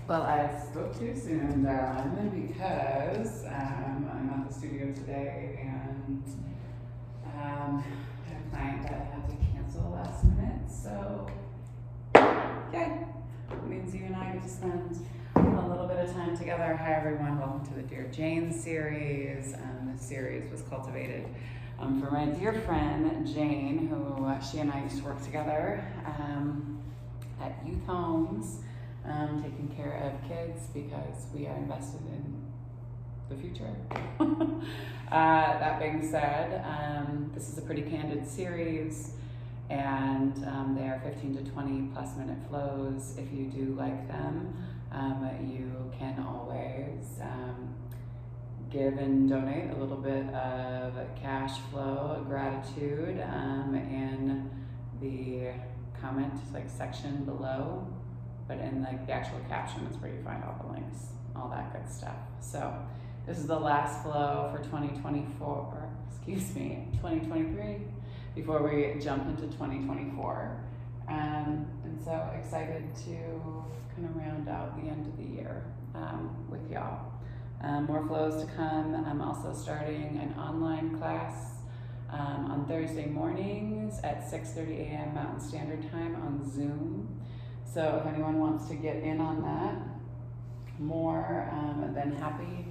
Well, I spoke too soon, darling, because I'm at the studio today and I had a client that I had to cancel last minute. So, yay! It means you and I get to spend a little bit of time together. Hi, everyone. Welcome to the Dear Jane series. This series was cultivated for my dear friend Jane, who she and I used to work together at youth homes. Taking care of kids because we are invested in the future. That being said, this is a pretty candid series, and they are 15 to 20 plus minute flows. If you do like them, you can always give and donate a little bit of cash flow gratitude in the comment section below. But in the actual caption is where you find all the links, all that good stuff. So this is the last flow for 2023, before we jump into 2024. And so excited to kind of round out the end of the year with y'all. More flows to come. I'm also starting an online class on Thursday mornings at 6:30 a.m. Mountain Standard Time on Zoom. So if anyone wants to get in on that, more than happy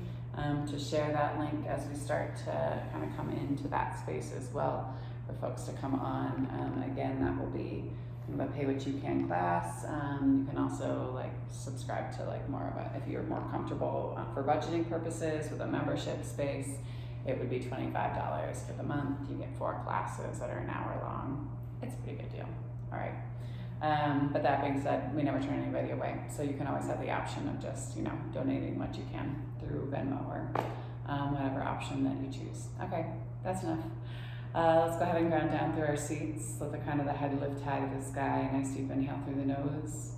to share that link as we start to kind of come into that space as well for folks to come on. Again, that will be kind of a pay what you can class. You can also subscribe to more of a, if you're more comfortable for budgeting purposes with a membership space, it would be $25 for the month. You get 4 classes that are an hour long. It's a pretty good deal. All right. But that being said, we never turn anybody away. So you can always have the option of just, donating what you can through Venmo or whatever option that you choose. Okay, that's enough. Let's go ahead and ground down through our seats. Let the head lift high to the sky. Nice deep inhale through the nose.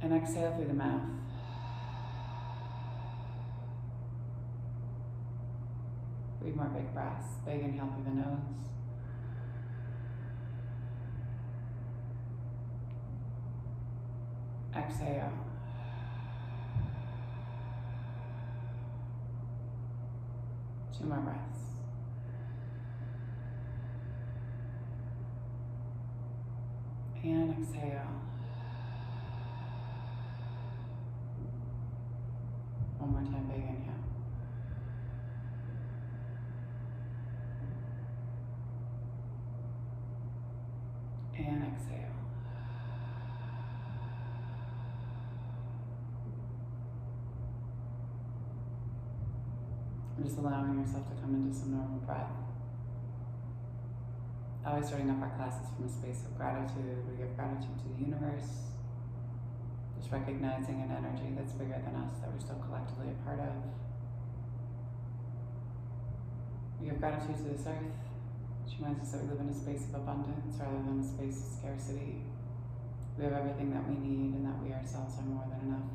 And exhale through the mouth. Breathe more big breaths. Big inhale through the nose. Exhale. Two more breaths. And exhale. One more time, big inhale. And exhale. Just allowing yourself to come into some normal breath. Always starting off our classes from a space of gratitude. We give gratitude to the universe. Just recognizing an energy that's bigger than us, that we're still collectively a part of. We give gratitude to this earth, which reminds us that we live in a space of abundance rather than a space of scarcity. We have everything that we need and that we ourselves are more than enough.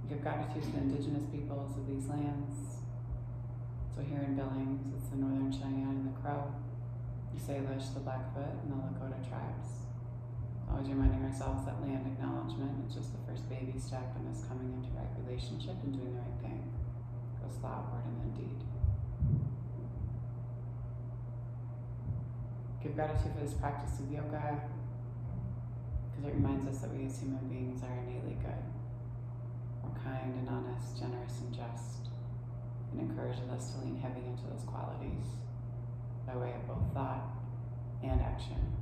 Give gratitude to the indigenous peoples of these lands. So here in Billings, it's the Northern Cheyenne and the Crow, the Salish, the Blackfoot, and the Lakota tribes. Always reminding ourselves that land acknowledgement is just the first baby step in us coming into right relationship and doing the right thing. Go slow, word, and then deed. Give gratitude for this practice of yoga, because it reminds us that we as human beings are innately good. We're kind and honest, generous and just, and encourages us to lean heavy into those qualities by way of both thought and action.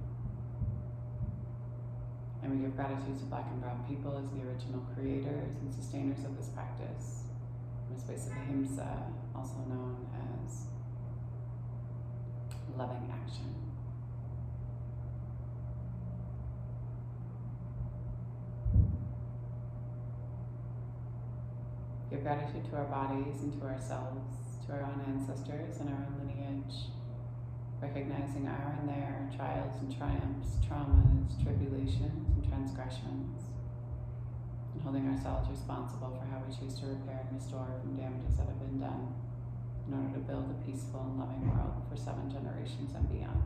And we give gratitude to Black and Brown people as the original creators and sustainers of this practice, in a space of ahimsa, also known as loving action. Give gratitude to our bodies and to ourselves, to our own ancestors and our own lineage, recognizing our and their trials and triumphs, traumas, tribulations, and transgressions, and holding ourselves responsible for how we choose to repair and restore from damages that have been done in order to build a peaceful and loving world for 7 generations and beyond.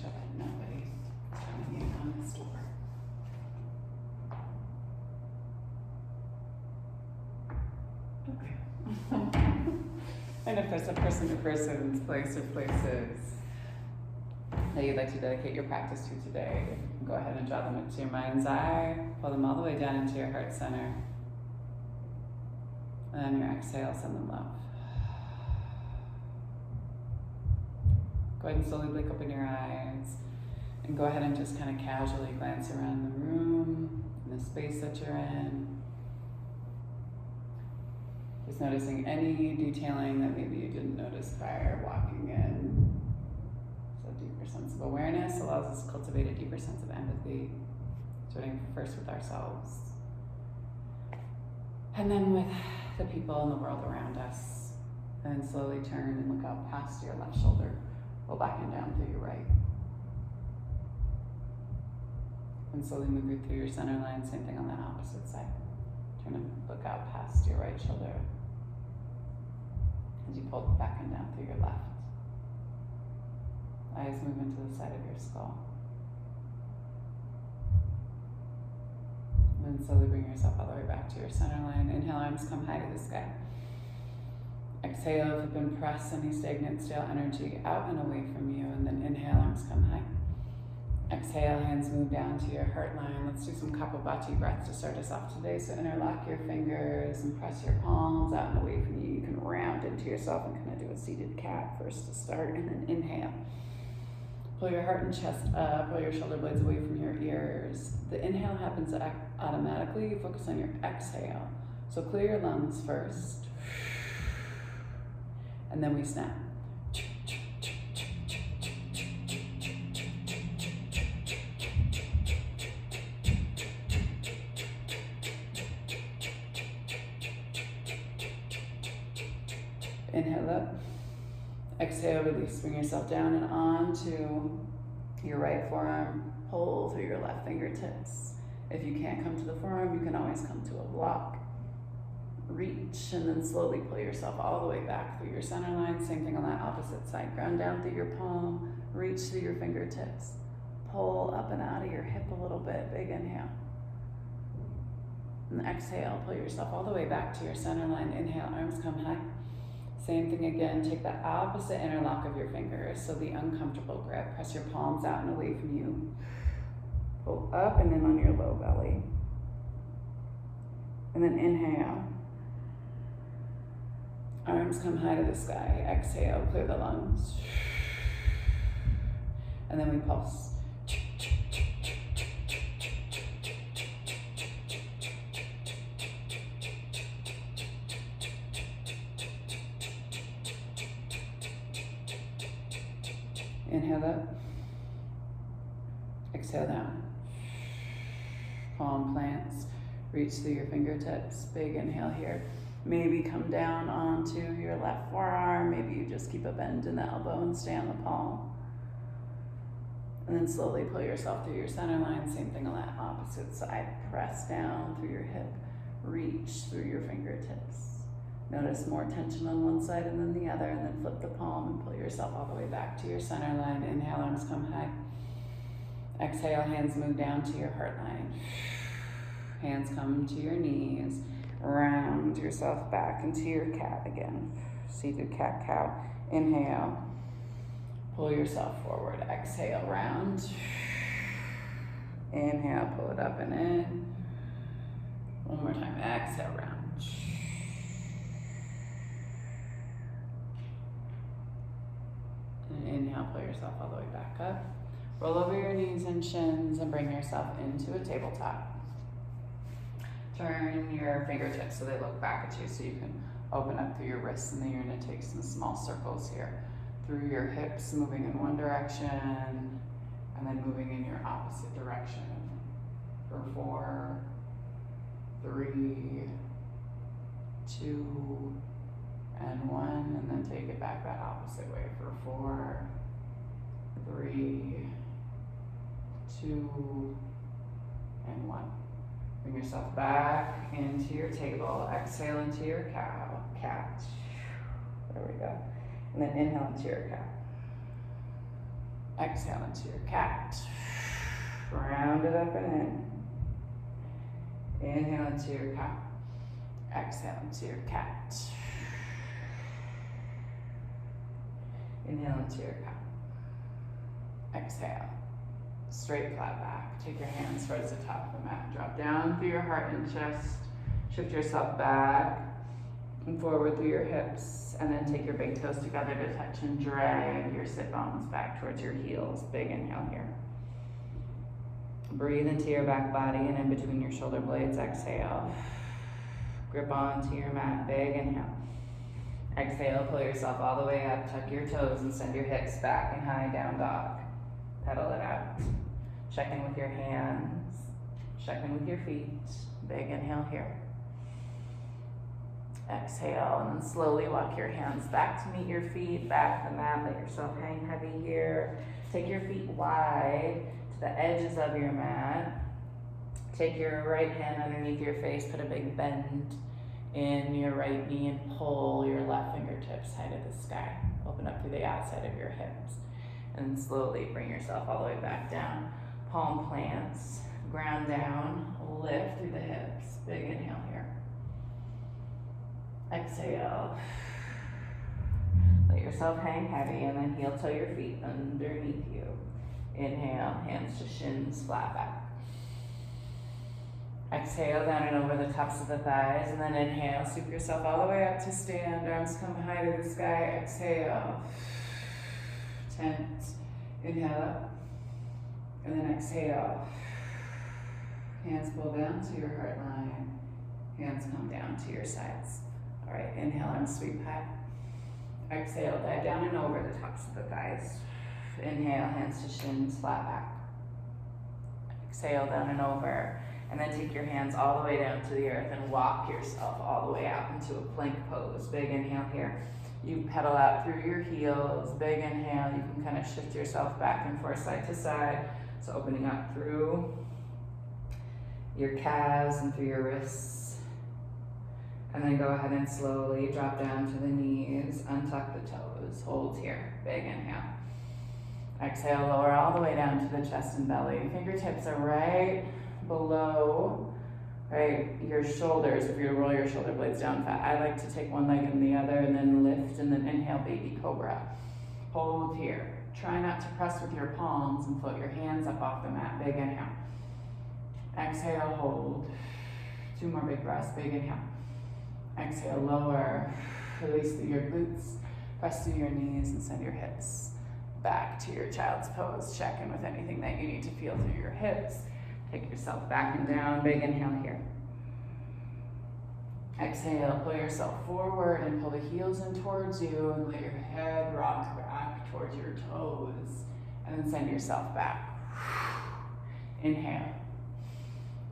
sure that nobody's coming in on this door. Okay. And if there's a person or persons, place or places that you'd like to dedicate your practice to today, go ahead and draw them into your mind's eye, pull them all the way down into your heart center. And on your exhale, send them love. Go ahead and slowly blink open your eyes and go ahead and just kind of casually glance around the room, and the space that you're in. Just noticing any detailing that maybe you didn't notice prior walking in. So a deeper sense of awareness allows us to cultivate a deeper sense of empathy, starting first with ourselves, and then with the people in the world around us. And then slowly turn and look out past your left shoulder, roll back and down through your right. And slowly move it through your center line, same thing on the opposite side. Turn and look out past your right shoulder as you pull back and down through your left. Eyes move into the side of your skull. And then slowly bring yourself all the way back to your center line. Inhale, arms come high to the sky. Exhale, flip and press any stagnant, stale energy out and away from you. And then inhale, arms come high. Exhale, hands move down to your heart line. Let's do some Kapalabhati breath to start us off today. So interlock your fingers and press your palms out and away from you. You can round into yourself and kind of do a seated cat first to start. And then inhale. Pull your heart and chest up, pull your shoulder blades away from your ears. The inhale happens automatically. You focus on your exhale. So clear your lungs first. And then we snap. Inhale up. Exhale, release. Bring yourself down and onto your right forearm. Pull through your left fingertips. If you can't come to the forearm, you can always come to a block. Reach and then slowly pull yourself all the way back through your center line. Same thing on that opposite side. Ground down through your palm. Reach through your fingertips. Pull up and out of your hip a little bit. Big inhale. And exhale, pull yourself all the way back to your center line. Inhale, arms come high. Same thing again, take the opposite interlock of your fingers, so the uncomfortable grip. Press your palms out and away from you. Pull up and in on your low belly. And then inhale. Arms come high to the sky. Exhale, clear the lungs. And then we pulse. Inhale up. Exhale down. Palm plants. Reach through your fingertips. Big inhale here. Maybe come down onto your left forearm. Maybe you just keep a bend in the elbow and stay on the palm. And then slowly pull yourself through your center line. Same thing on that opposite side. Press down through your hip. Reach through your fingertips. Notice more tension on one side and then the other, and then flip the palm and pull yourself all the way back to your center line. Inhale, arms come high. Exhale, hands move down to your heart line. Hands come to your knees. Round yourself back into your cat again. Seated cat-cow. Inhale. Pull yourself forward. Exhale, round. Inhale, pull it up and in. One more time. Exhale, round. And inhale, pull yourself all the way back up. Roll over your knees and shins and bring yourself into a tabletop. Turn your fingertips so they look back at you, so you can open up through your wrists, and then you're going to take some small circles here through your hips, moving in one direction and then moving in your opposite direction for 4, 3, 2, and 1, and then take it back that opposite way for 4, 3, 2, and 1. Bring yourself back into your table. Exhale into your cat. There we go. And then inhale into your cat. Exhale into your cat. Round it up and in. Inhale into your cat. Exhale into your cat. Inhale into your cat. Exhale. Straight flat back. Take your hands towards the top of the mat. Drop down through your heart and chest. Shift yourself back and forward through your hips. And then take your big toes together to touch and drag your sit bones back towards your heels. Big inhale here. Breathe into your back body and in between your shoulder blades. Exhale. Grip onto your mat. Big inhale. Exhale, pull yourself all the way up. Tuck your toes and send your hips back and high down dog. Pedal it out. Check in with your hands. Check in with your feet. Big inhale here. Exhale, and then slowly walk your hands back to meet your feet, back to the mat. Let yourself hang heavy here. Take your feet wide to the edges of your mat. Take your right hand underneath your face. Put a big bend in your right knee and pull your left fingertips high to the sky. Open up through the outside of your hips. And then slowly bring yourself all the way back down. Palm plants, ground down, lift through the hips. Big inhale here. Exhale. Let yourself hang heavy and then heel toe your feet underneath you. Inhale, hands to shins, flat back. Exhale, down and over the tops of the thighs, and then inhale, scoop yourself all the way up to stand. Arms come high to the sky. Exhale. Tent. Inhale up. And then exhale. Hands pull down to your heart line. Hands come down to your sides. All right, inhale, arms sweep high. Exhale, dive down and over the tops of the thighs. Inhale, hands to shins, flat back. Exhale, down and over. And then take your hands all the way down to the earth and walk yourself all the way out into a plank pose. Big inhale here. You pedal out through your heels. Big inhale. You can kind of shift yourself back and forth side to side. So opening up through your calves and through your wrists. And then go ahead and slowly drop down to the knees. Untuck the toes. Hold here. Big inhale. Exhale, lower all the way down to the chest and belly. Fingertips are right below, right, your shoulders. If you roll your shoulder blades down fat, I like to take one leg and the other and then lift and then inhale, baby cobra. Hold here. Try not to press with your palms and float your hands up off the mat. Big inhale. Exhale, hold. 2 more big breaths. Big inhale. Exhale, lower. Release through your glutes. Press through your knees and send your hips back to your child's pose. Check in with anything that you need to feel through your hips. Take yourself back and down. Big inhale here. Exhale, pull yourself forward and pull the heels in towards you and let your head rock back towards your toes. And then send yourself back. Inhale.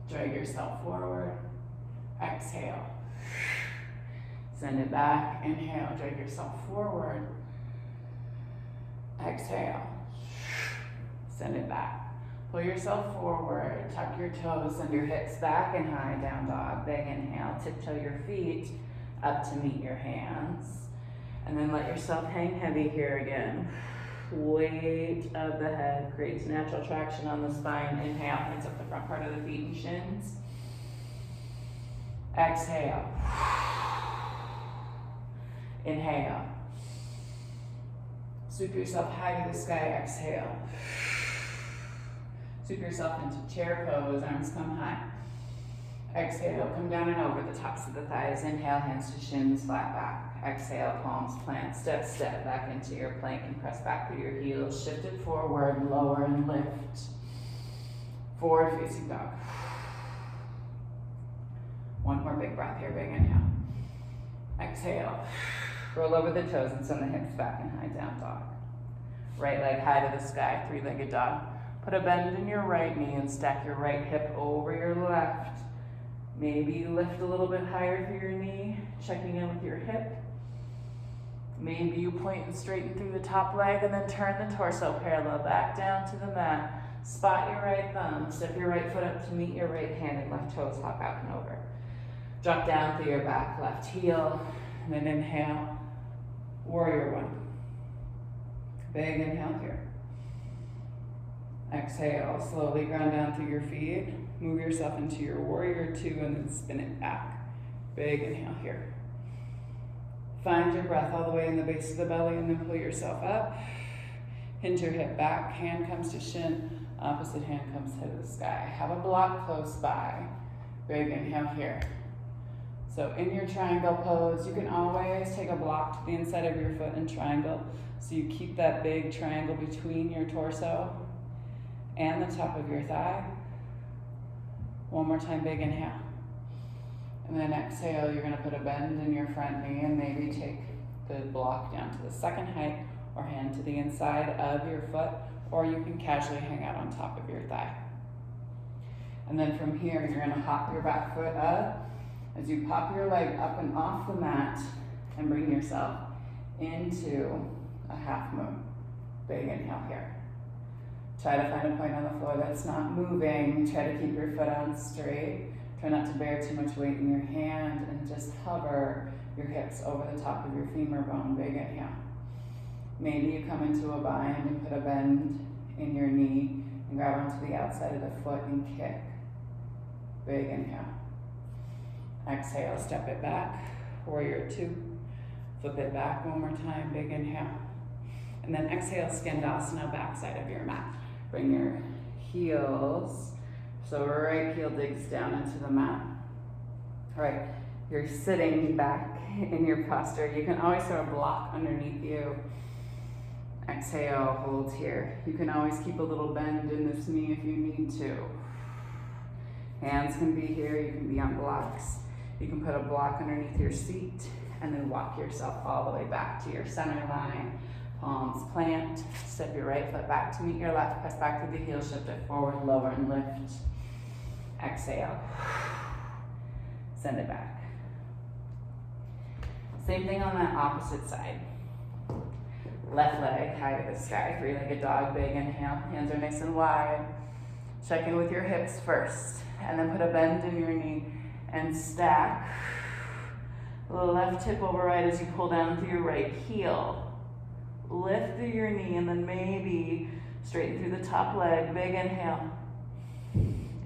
Drag yourself forward. Exhale. Send it back. Inhale. Drag yourself forward. Exhale. Send it back. Pull yourself forward, tuck your toes, send your hips back and high, down dog. Big inhale, tiptoe your feet up to meet your hands. And then let yourself hang heavy here again. Weight of the head creates natural traction on the spine. Inhale, hands up the front part of the feet and shins. Exhale. Inhale. Sweep yourself high to the sky, exhale. Sweep yourself into chair pose, arms come high. Exhale, come down and over the tops of the thighs. Inhale, hands to shins, flat back. Exhale, palms plant, step back into your plank and press back through your heels. Shift it forward, lower and lift. Forward facing dog. 1 more big breath here, big inhale. Exhale, roll over the toes and send the hips back and high, down dog. Right leg high to the sky, 3-legged dog. Put a bend in your right knee and stack your right hip over your left. Maybe you lift a little bit higher through your knee, checking in with your hip. Maybe you point and straighten through the top leg and then turn the torso parallel back down to the mat. Spot your right thumb, step your right foot up to meet your right hand and left toes hop out and over. Drop down through your back, left heel, and then inhale, warrior 1. Big inhale here. Exhale, slowly ground down through your feet. Move yourself into your warrior two and then spin it back. Big inhale here. Find your breath all the way in the base of the belly and then pull yourself up. Hinge your hip back, hand comes to shin, opposite hand comes head to the sky. Have a block close by. Big inhale here. So in your triangle pose, you can always take a block to the inside of your foot and triangle. So you keep that big triangle between your torso and the top of your thigh. One more time, big inhale. And then exhale, you're gonna put a bend in your front knee and maybe take the block down to the second height or hand to the inside of your foot, or you can casually hang out on top of your thigh. And then from here, you're gonna hop your back foot up as you pop your leg up and off the mat and bring yourself into a half moon. Big inhale here. Try to find a point on the floor that's not moving. Try to keep your foot on straight. Try not to bear too much weight in your hand and just hover your hips over the top of your femur bone. Big inhale. Maybe you come into a bind and put a bend in your knee and grab onto the outside of the foot and kick. Big inhale. Exhale, step it back. Warrior two. Flip it back one more time. Big inhale. And then exhale, Skandasana, backside of your mat. Bring your heels, so right heel digs down into the mat. All right, you're sitting back in your posture. You can always throw a block underneath you. Exhale, hold here. You can always keep a little bend in this knee if you need to. Hands can be here, you can be on blocks. You can put a block underneath your seat and then walk yourself all the way back to your center line. Palms plant, step your right foot back to meet your left, press back through the heel, shift it forward, lower and lift. Exhale, send it back. Same thing on that opposite side. Left leg high to the sky, three-legged dog, big inhale, hands are nice and wide. Check in with your hips first, and then put a bend in your knee and stack. Left hip over right as you pull down through your right heel. Lift through your knee and then maybe straighten through the top leg. Big inhale.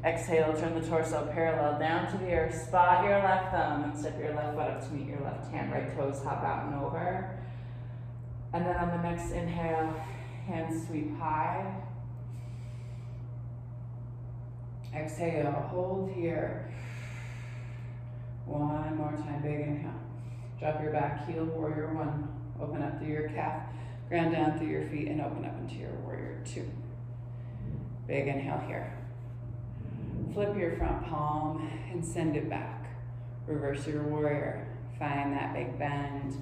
Exhale, turn the torso parallel down to the earth. Spot your left thumb and step your left foot up to meet your left hand. Right toes hop out and over. And then on the next inhale, hands sweep high. Exhale, hold here. One more time, big inhale. Drop your back heel, warrior one. Open up through your calf. Ground down through your feet and open up into your warrior two. Big inhale here. Flip your front palm and send it back. Reverse your warrior. Find that big bend.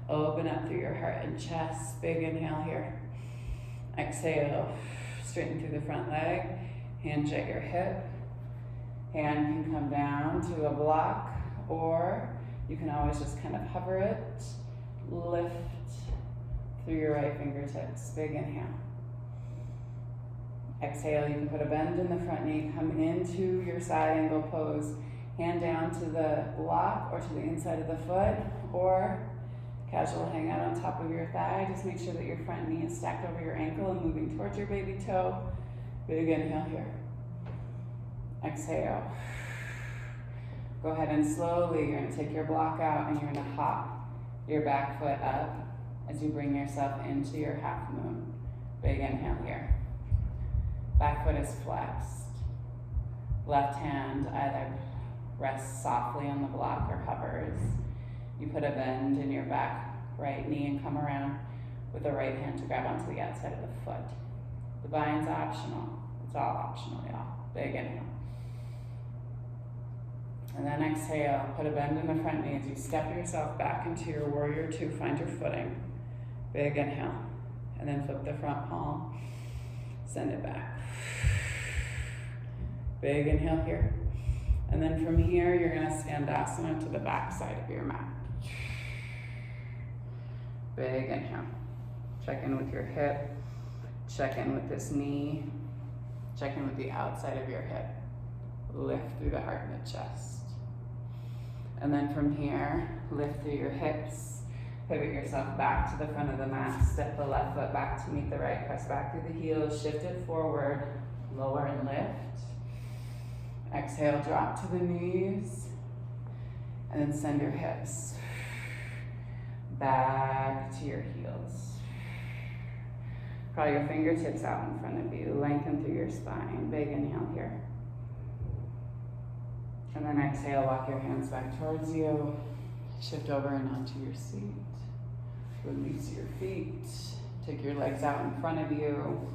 Open up through your heart and chest. Big inhale here. Exhale. Straighten through the front leg. Hinge at your hip. Hand can come down to a block, or you can always just kind of hover it. Lift through your right fingertips. Big inhale. Exhale, you can put a bend in the front knee, come into your side angle pose, hand down to the block or to the inside of the foot, or casual hang out on top of your thigh. Just make sure that your front knee is stacked over your ankle and moving towards your baby toe. Big inhale here. Exhale. Go ahead and slowly, you're gonna take your block out and you're gonna hop your back foot up as you bring yourself into your half moon. Big inhale here. Back foot is flexed. Left hand either rests softly on the block or hovers. You put a bend in your back right knee and come around with the right hand to grab onto the outside of the foot. The bind's optional. It's all optional, y'all. Big inhale. And then exhale, put a bend in the front knee as you step yourself back into your warrior two, find your footing. Big inhale. And then flip the front palm, send it back. Big inhale here. And then from here, you're gonna Skandasana to the back side of your mat. Big inhale. Check in with your hip. Check in with this knee. Check in with the outside of your hip. Lift through the heart and the chest. And then from here, lift through your hips. Pivot yourself back to the front of the mat. Step the left foot back to meet the right. Press back through the heels. Shift it forward. Lower and lift. Exhale, drop to the knees. And then send your hips back to your heels. Draw your fingertips out in front of you. Lengthen through your spine. Big inhale here. And then exhale, walk your hands back towards you. Shift over and onto your seat. Release your feet. Take your legs out in front of you.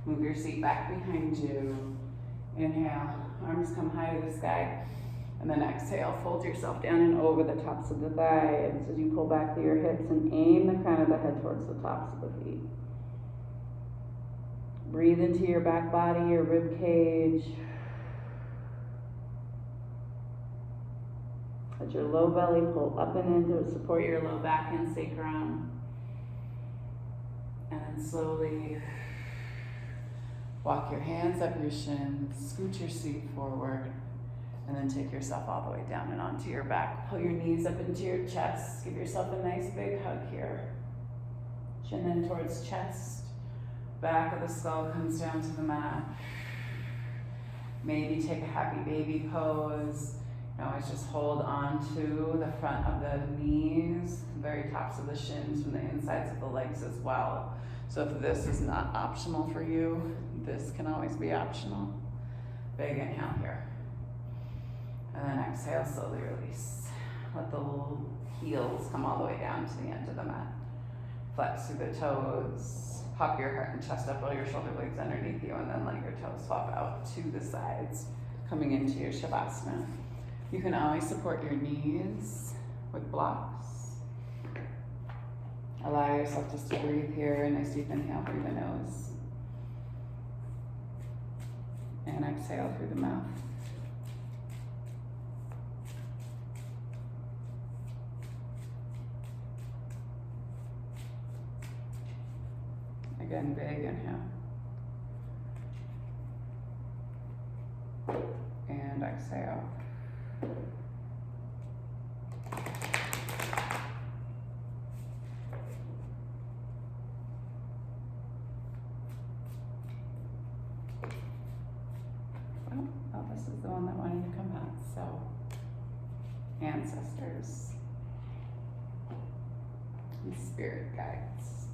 Move your seat back behind you. Inhale, arms come high to the sky. And then exhale, fold yourself down and over the tops of the thighs as you pull back through your hips and aim the crown of the head towards the tops of the feet. Breathe into your back body, your rib cage. Let your low belly pull up and in to support your low back and sacrum. And then slowly walk your hands up your shins, scoot your seat forward, and then take yourself all the way down and onto your back. Pull your knees up into your chest. Give yourself a nice big hug here. Chin in towards chest. Back of the skull comes down to the mat. Maybe take a happy baby pose. You always just hold on to the front of the knees, the very tops of the shins from the insides of the legs as well. So if this is not optional for you, this can always be optional. Big inhale here. And then exhale, slowly release. Let the heels come all the way down to the end of the mat. Flex through the toes. Pop your heart and chest up, roll your shoulder blades underneath you, and then let your toes swap out to the sides, coming into your Shavasana. You can always support your knees with blocks. Allow yourself just to breathe here. Nice deep inhale through the nose. And exhale through the mouth. Again, big inhale. And exhale. Oh, this is the one that wanted to come out. So, ancestors and spirit guides.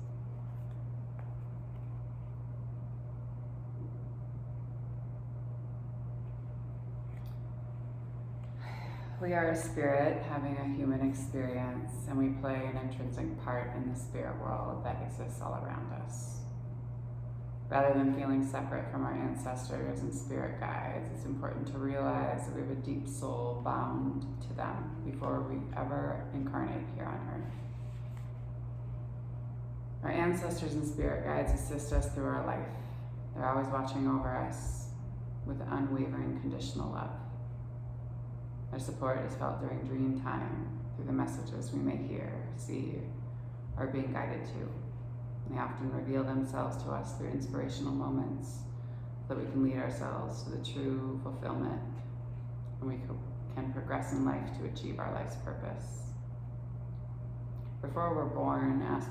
We are a spirit having a human experience, and we play an intrinsic part in the spirit world that exists all around us. Rather than feeling separate from our ancestors and spirit guides, it's important to realize that we have a deep soul bound to them before we ever incarnate here on earth. Our ancestors and spirit guides assist us through our life. They're always watching over us with unwavering conditional love. Their support is felt during dream time, through the messages we may hear, see, or are being guided to. They often reveal themselves to us through inspirational moments so that we can lead ourselves to the true fulfillment and we can progress in life to achieve our life's purpose. Before we're born, aspects